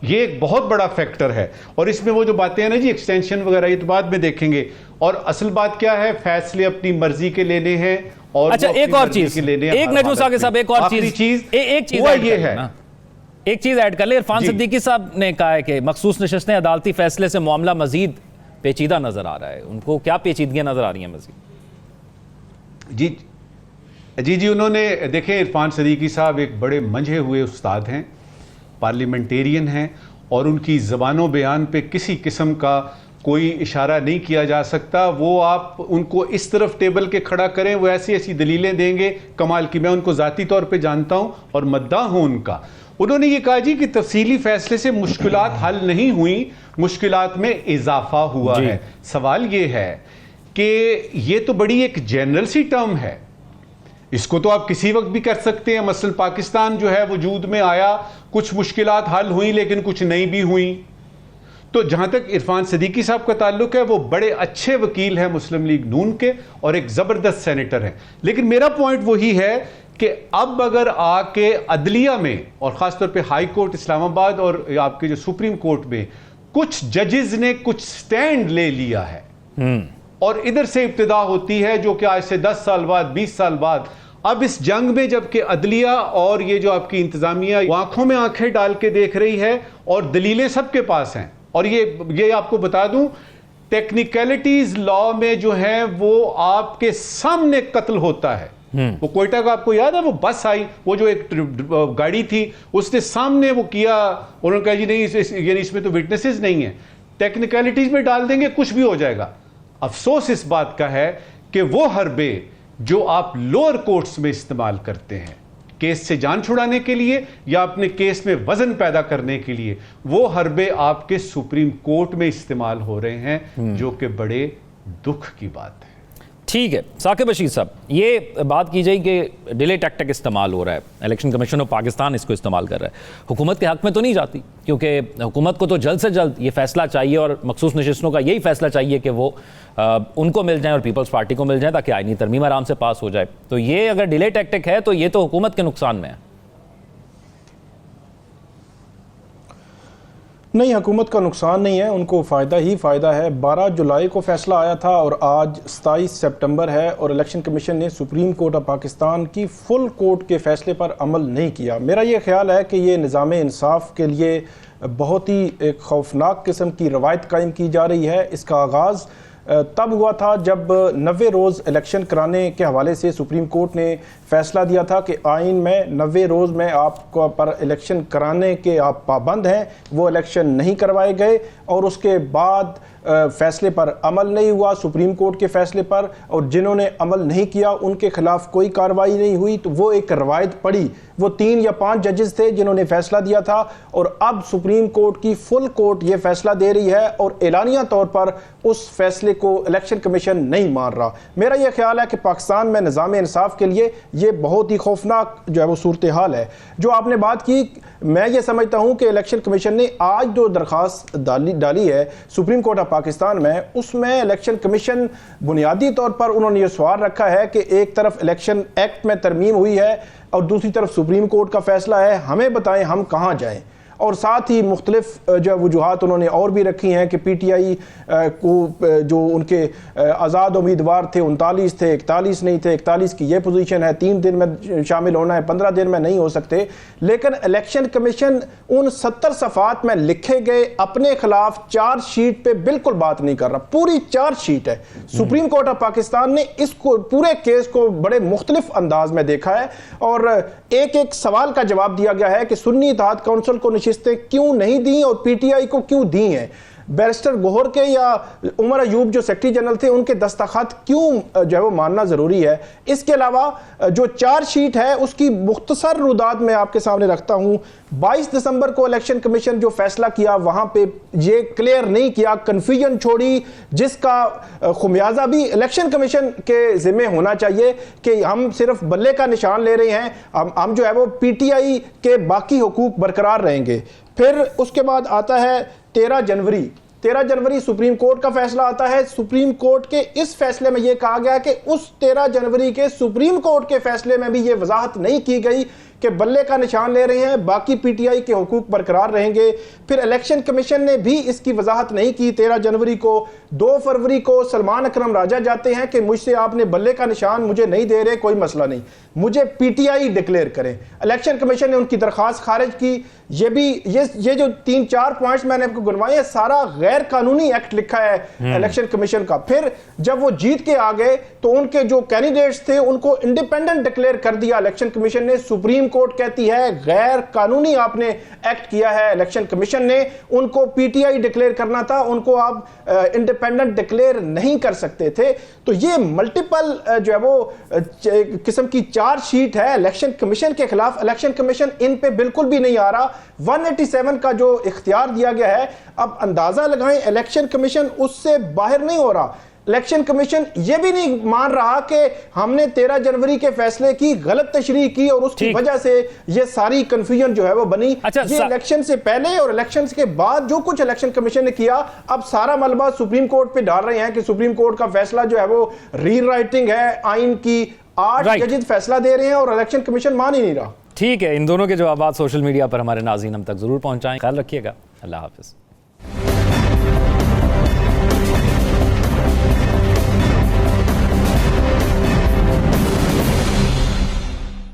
ये एक बहुत बड़ा फैक्टर है। और इसमें वो जो बातें हैं ना जी, एक्सटेंशन वगैरह, ये तो बाद में देखेंगे। और असल बात क्या है, फैसले अपनी मर्जी के लेने हैं। और अच्छा, एक और चीज, एक नजमुल साकिब साहब, एक और चीज, एक चीज ये है, एक चीज ऐड कर ले। इरफान सिद्दीकी साहब ने कहा है कि मखसूस नशिस्तें अदालती फैसले से मामला मजीद पेचीदा नजर आ रहा है। उनको क्या पेचीदगियां नजर आ रही हैं मजीद? जी, उन्होंने देखे, इरफान सिद्दीकी साहब एक बड़े मंझे हुए उस्ताद हैं, पार्लियामेंटेरियन हैं, और उनकी ज़बानों बयान पे किसी किस्म का कोई इशारा नहीं किया जा सकता। वो आप उनको इस तरफ टेबल के खड़ा करें, वो ऐसी ऐसी दलीलें देंगे कमाल की। मैं उनको ज़ाती तौर पे जानता हूँ और मद्दाह हूँ उनका। उन्होंने ये कहा जी कि तफसीली फैसले से मुश्किलात हल नहीं हुई, मुश्किलात में इजाफा हुआ है। सवाल ये है कि ये तो बड़ी एक जनरल सी टर्म है, इसको तो आप किसी वक्त भी कर सकते हैं। मसलन पाकिस्तान जो है वजूद में आया, कुछ मुश्किलात हल हुई लेकिन कुछ नहीं भी हुई। तो जहां तक इरफान सिद्दीकी साहब का ताल्लुक है, वो बड़े अच्छे वकील हैं मुस्लिम लीग नून के और एक ज़बरदस्त सेनेटर हैं। लेकिन मेरा पॉइंट वही है कि अब अगर आके अदलिया में, और ख़ासतौर पे हाई कोर्ट इस्लामाबाद और आपके जो सुप्रीम कोर्ट में कुछ जजेस ने कुछ स्टैंड ले लिया है, और इधर से इब्तिदा होती है जो कि आज से 10 साल बाद, 20 साल बाद, अब इस जंग में जबकि अदलिया और ये जो आपकी इंतजामिया आंखों में आंखें डाल के देख रही है और दलीलें सबके पास हैं। और ये आपको बता दूं, टेक्निकलिटीज लॉ में जो है वो आपके सामने कत्ल होता है। वो कोयटा का आपको याद है, वो बस आई, वो जो एक गाड़ी थी, उसने सामने वो किया, उन्होंने कहा जी नहीं, इसमें तो विटनेसेस नहीं है, टेक्निकलिटीज में डाल देंगे, कुछ भी हो जाएगा। अफसोस इस बात का है कि वो हरबे जो आप लोअर कोर्ट्स में इस्तेमाल करते हैं केस से जान छुड़ाने के लिए या अपने केस में वजन पैदा करने के लिए, वो हरबे आपके सुप्रीम कोर्ट में इस्तेमाल हो रहे हैं, जो कि बड़े दुख की बात है। ठीक है साकिब बशीर साहब, ये बात की जाए कि डिले टैक्टिक इस्तेमाल हो रहा है, इलेक्शन कमीशन ऑफ पाकिस्तान इसको इस्तेमाल कर रहा है, हुकूमत के हक में तो नहीं जाती, क्योंकि हुकूमत को तो जल्द से जल्द ये फैसला चाहिए और मखसूस नशिस्तों का यही फैसला चाहिए कि वो उनको मिल जाए और पीपल्स पार्टी को मिल जाए ताकि आईनी तरमीम आराम से पास हो जाए। तो ये अगर डिले टैक्टिक है तो ये तो हुकूमत के नुकसान में है। नहीं, हुकूमत का नुकसान नहीं है, उनको फ़ायदा ही फ़ायदा है। 12 जुलाई को फैसला आया था और आज 27 सितंबर है और इलेक्शन कमीशन ने सुप्रीम कोर्ट ऑफ पाकिस्तान की फुल कोर्ट के फैसले पर अमल नहीं किया। मेरा ये ख्याल है कि ये निज़ाम इंसाफ के लिए बहुत ही एक खौफनाक किस्म की रवायत कायम की जा रही है। इसका आगाज़ तब हुआ था जब 90 रोज़ इलेक्शन कराने के हवाले से सुप्रीम कोर्ट ने फैसला दिया था कि आइन में 90 रोज़ में आपको पर इलेक्शन कराने के आप पाबंद हैं, वो इलेक्शन नहीं करवाए गए और उसके बाद फैसले पर अमल नहीं हुआ, सुप्रीम कोर्ट के फैसले पर, और जिन्होंने अमल नहीं किया उनके खिलाफ कोई कार्रवाई नहीं हुई। तो वो एक रवायत पड़ी, वो 3 या 5 जजेस थे जिन्होंने फैसला दिया था, और अब सुप्रीम कोर्ट की फुल कोर्ट ये फैसला दे रही है और एलानिया तौर पर उस फैसले को इलेक्शन कमीशन नहीं मान रहा। मेरा ये ख्याल है कि पाकिस्तान में निज़ाम इंसाफ के लिए ये बहुत ही खौफनाक जो है वो सूरत हाल है। जो आपने बात की, मैं ये समझता हूँ कि इलेक्शन कमीशन ने आज जो दरख्वास्त डाली है सुप्रीम कोर्ट ऑफ पाकिस्तान में, उसमें इलेक्शन कमीशन बुनियादी तौर पर उन्होंने ये सवाल रखा है कि एक तरफ इलेक्शन एक्ट में तरमीम हुई है और दूसरी तरफ सुप्रीम कोर्ट का फैसला है, हमें बताएं हम कहाँ जाएं। और साथ ही मुख्तलिफ जो वजूहात उन्होंने और भी रखी हैं कि PTI को जो उनके आज़ाद उम्मीदवार थे 39 थे, 41 नहीं थे, 41 की ये पोजीशन है, 3 दिन में शामिल होना है, 15 दिन में नहीं हो सकते। लेकिन इलेक्शन कमीशन उन 70 सफ़ात में लिखे गए अपने खिलाफ चार्ज शीट पे बिल्कुल बात नहीं कर रहा, पूरी चार्ज शीट है। सुप्रीम कोर्ट ऑफ पाकिस्तान ने इसको पूरे केस को बड़े मुख्तलिफ अंदाज में देखा है और एक एक सवाल का जवाब दिया गया है कि सुन्नी इत्तेहाद काउंसिल को नशिस्तें क्यों नहीं दी और PTI को क्यों दी हैं, बैरिस्टर गोहर के या उमर अयूब जो सेक्रेटरी जनरल थे उनके दस्तखत क्यों जो है वो मानना ज़रूरी है। इसके अलावा जो चार्ज शीट है उसकी मुख्तसर रुदात में आपके सामने रखता हूँ। 22 दिसंबर को इलेक्शन कमीशन जो फैसला किया वहाँ पे ये क्लियर नहीं किया, कन्फ्यूजन छोड़ी, जिसका खुमियाजा भी इलेक्शन कमीशन के ज़िम्मे होना चाहिए कि हम सिर्फ बल्ले का निशान ले रहे हैं, हम जो है वो PTI के बाकी हुकूक बरकरार रहेंगे। फिर उसके बाद आता है 13 जनवरी सुप्रीम कोर्ट का फैसला आता है। सुप्रीम कोर्ट के इस फैसले में यह कहा गया कि उस 13 जनवरी के सुप्रीम कोर्ट के फैसले में भी यह वजाहत नहीं की गई कि बल्ले का निशान ले रहे हैं, बाकी PTI के हुकूक बरकरार रहेंगे। फिर इलेक्शन कमीशन ने भी इसकी वजाहत नहीं की 13 जनवरी को। 2 फरवरी को सलमान अकरम राजा जाते हैं कि मुझसे आपने बल्ले का निशान मुझे नहीं दे रहे, कोई मसला नहीं, मुझे PTI डिक्लेयर करें। इलेक्शन कमीशन ने उनकी दरख्वास्त खारिज की। ये जो 3-4 पॉइंट्स मैंने आपको गिनवाए हैं, सारा गैर कानूनी एक्ट लिखा है इलेक्शन कमीशन का। फिर जब वो जीत के आ गए तो उनके जो कैंडिडेट्स थे उनको इंडिपेंडेंट डिक्लेयर कर दिया इलेक्शन कमीशन ने। सुप्रीम कोर्ट कहती है गैर कानूनी आपने एक्ट किया है। इलेक्शन कमीशन ने उनको PTI डिक्लेयर करना था, उनको आप इंडिपेंडेंट डिक्लेयर नहीं कर सकते थे। तो ये मल्टीपल जो है वो किस्म की चार्ज शीट है इलेक्शन कमीशन के खिलाफ। इलेक्शन कमीशन इन पे बिल्कुल भी नहीं आ रहा। 187 का जो इख्तियार दिया गया है, अब अंदाजा लगाएं इलेक्शन कमीशन उससे बाहर नहीं हो रहा। इलेक्शन कमीशन यह भी नहीं मान रहा कि हमने 13 जनवरी के फैसले की गलत तशरीह की और उसकी वजह से ये सारी कंफ्यूजन जो है वो बनी। ये इलेक्शन से पहले और इलेक्शन के बाद जो कुछ इलेक्शन कमीशन ने किया, अब सारा मलबा सुप्रीम कोर्ट पे डाल रहे हैं कि सुप्रीम कोर्ट का फैसला जो है वो रीराइटिंग है आइन की। 8 जजेस फैसला दे रहे हैं और इलेक्शन कमीशन मान ही नहीं रहा। ठीक है, इन दोनों के जवाब सोशल मीडिया पर हमारे नाज़रीन हम तक जरूर पहुंचाएं। ख्याल रखिएगा। अल्लाह हाफिज।